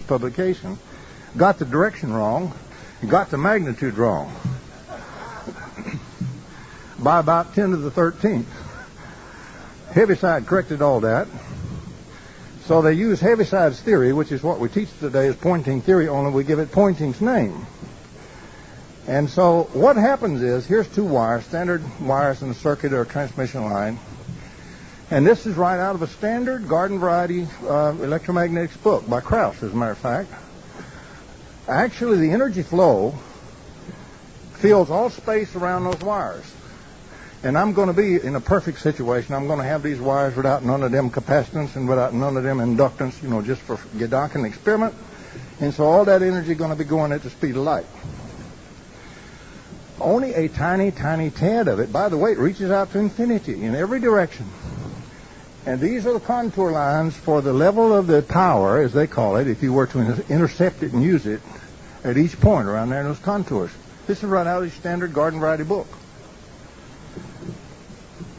publication, got the direction wrong, got the magnitude wrong by about 10 to the 13th. Heaviside corrected all that. So they use Heaviside's theory, which is what we teach today as Poynting theory, only we give it Poynting's name. And so what happens is, here's two wires, standard wires in a circuit or a transmission line. And this is right out of a standard garden variety electromagnetics book by Krauss, as a matter of fact. Actually, the energy flow fills all space around those wires. And I'm going to be in a perfect situation. I'm going to have these wires without none of them capacitance and without none of them inductance, you know, just for Gedanken experiment. And so all that energy is going to be going at the speed of light. Only a tiny, tiny tad of it, by the way, it reaches out to infinity in every direction. And these are the contour lines for the level of the power, as they call it, if you were to intercept it and use it at each point around there in those contours. This is right out of the standard garden variety book.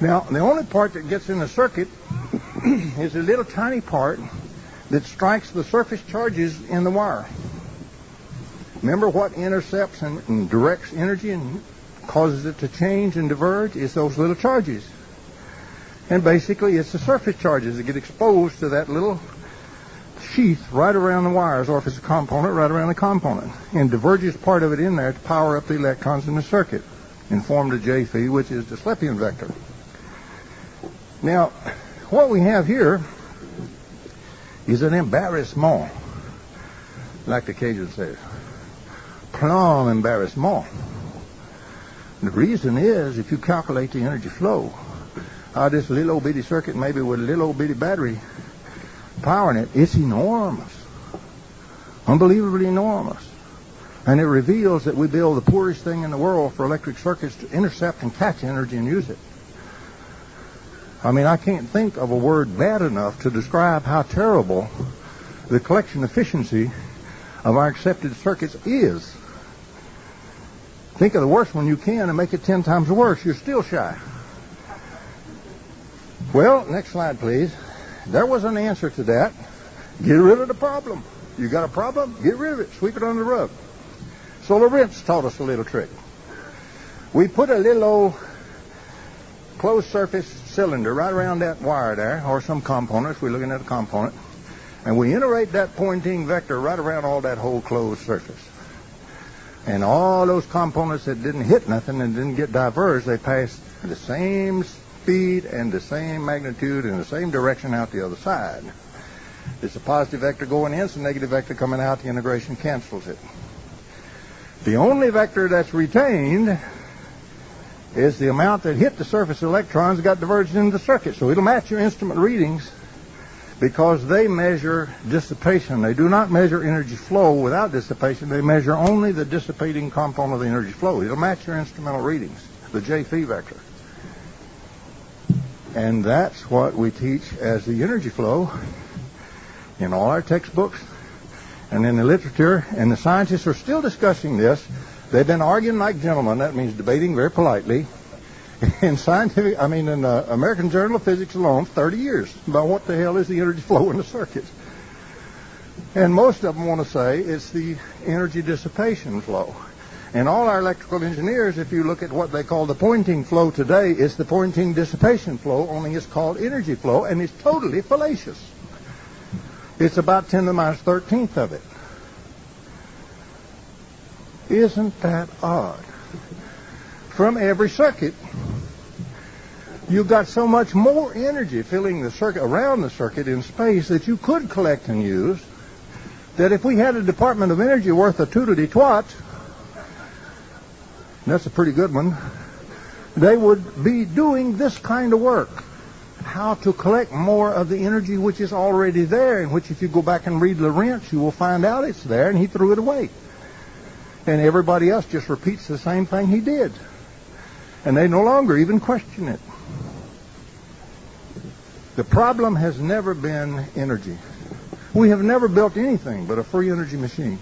Now, the only part that gets in the circuit is a little tiny part that strikes the surface charges in the wire. Remember what intercepts and directs energy and causes it to change and diverge? It's those little charges. And basically, it's the surface charges that get exposed to that little sheath right around the wires, or if it's a component, right around the component, and diverges part of it in there to power up the electrons in the circuit and form the J phi, which is the Schleppian vector. Now, what we have here is an embarrassment, like the Cajun says. Plumb embarrassment. The reason is, if you calculate the energy flow out of this little old bitty circuit, maybe with a little old bitty battery powering it, it's enormous. Unbelievably enormous. And it reveals that we build the poorest thing in the world for electric circuits to intercept and catch energy and use it. I mean, I can't think of a word bad enough to describe how terrible the collection efficiency of our accepted circuits is. Think of the worst one you can and make it 10 times worse. You're still shy. Well, next slide, please. There was an answer to that. Get rid of the problem. You got a problem? Get rid of it. Sweep it under the rug. So Lorentz taught us a little trick. We put a little old closed surface cylinder right around that wire there, or some component, if we're looking at a component, and we iterate that Poynting vector right around all that whole closed surface. And all those components that didn't hit nothing and didn't get diverged, they passed the same speed and the same magnitude and the same direction out the other side. It's a positive vector going in, it's a negative vector coming out, the integration cancels it. The only vector that's retained is the amount that hit the surface electrons and got diverged into the circuit. So it'll match your instrument readings because they measure dissipation. They do not measure energy flow without dissipation. They measure only the dissipating component of the energy flow. It'll match your instrumental readings, the J phi vector. And that's what we teach as the energy flow in all our textbooks and in the literature. And the scientists are still discussing this. They've been arguing like gentlemen. That means debating very politely. In the American Journal of Physics alone, 30 years about what the hell is the energy flow in the circuit. And most of them want to say it's the energy dissipation flow. And all our electrical engineers, if you look at what they call the Poynting flow today, it's the Poynting dissipation flow, only it's called energy flow, and it's totally fallacious. It's about 10 to the minus 13th of it. Isn't that odd? From every circuit, you've got so much more energy filling the circuit, around the circuit in space, that you could collect and use, that if we had a Department of Energy worth a tootity twat, that's a pretty good one, they would be doing this kind of work. How to collect more of the energy which is already there, and which if you go back and read Lorentz, you will find out it's there, and he threw it away. And everybody else just repeats the same thing he did. And they no longer even question it. The problem has never been energy. We have never built anything but a free energy machine.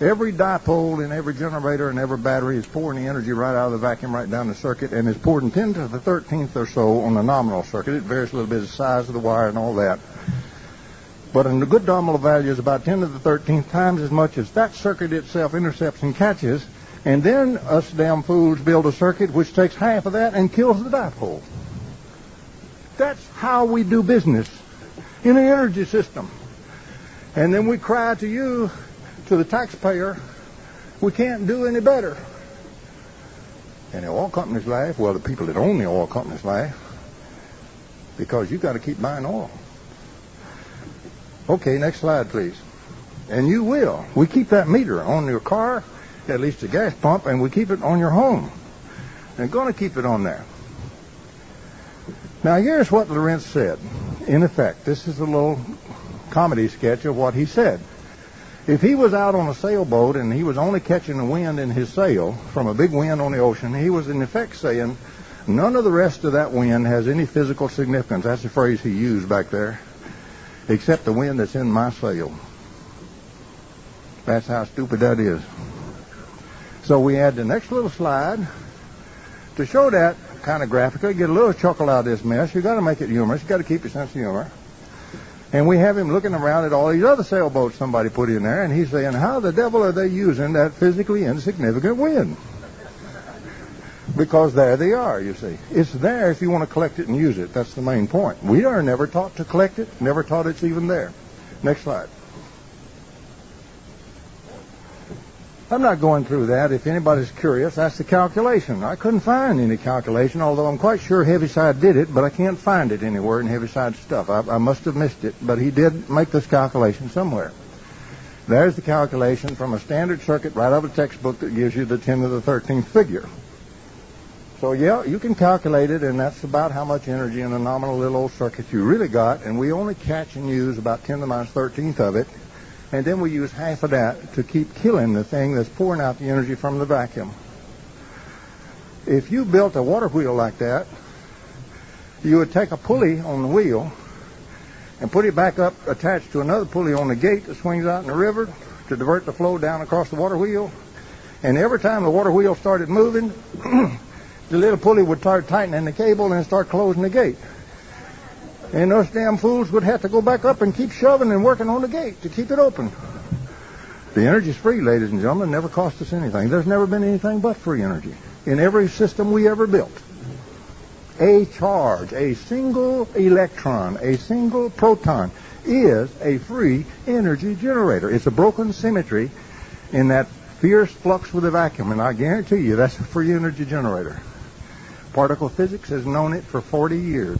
Every dipole in every generator and every battery is pouring the energy right out of the vacuum right down the circuit, and is poured in 10 to the 13th or so on the nominal circuit. It varies a little bit the size of the wire and all that. But in the good nominal value is about 10 to the 13th times as much as that circuit itself intercepts and catches. And then us damn fools build a circuit which takes half of that and kills the dipole. That's how we do business in the energy system. And then we cry to you, to the taxpayer, we can't do any better. And the oil companies laugh. Well, the people that own the oil companies laugh, because you got to keep buying oil. Okay, next slide, please. And you will. We keep that meter on your car, at least the gas pump, and we keep it on your home. And going to keep it on there. Now, here's what Lorentz said. In effect, this is a little comedy sketch of what he said. If he was out on a sailboat and he was only catching the wind in his sail from a big wind on the ocean, he was in effect saying, none of the rest of that wind has any physical significance. That's the phrase he used back there. Except the wind that's in my sail. That's how stupid that is. So we add the next little slide to show that kind of graphically, get a little chuckle out of this mess. You got to make it humorous. You got to keep your sense of humor. And we have him looking around at all these other sailboats somebody put in there, and he's saying, how the devil are they using that physically insignificant wind? Because there they are, you see. It's there if you want to collect it and use it. That's the main point. We are never taught to collect it, never taught it's even there. Next slide. I'm not going through that. If anybody's curious, that's the calculation. I couldn't find any calculation, although I'm quite sure Heaviside did it, but I can't find it anywhere in Heaviside's stuff. I must have missed it, but he did make this calculation somewhere. There's the calculation from a standard circuit right out of a textbook that gives you the 10 to the 13th figure. So, yeah, you can calculate it, and that's about how much energy in a nominal little old circuit you really got, and we only catch and use about 10 to the minus 13th of it. And then we use half of that to keep killing the thing that's pouring out the energy from the vacuum. If you built a water wheel like that, you would take a pulley on the wheel and put it back up attached to another pulley on the gate that swings out in the river to divert the flow down across the water wheel. And every time the water wheel started moving, the little pulley would start tightening the cable and start closing the gate. And those damn fools would have to go back up and keep shoving and working on the gate to keep it open. The energy's free, ladies and gentlemen. It never cost us anything. There's never been anything but free energy in every system we ever built. A charge, a single electron, a single proton is a free energy generator. It's a broken symmetry in that fierce flux with a vacuum, and I guarantee you that's a free energy generator. Particle physics has known it for 40 years.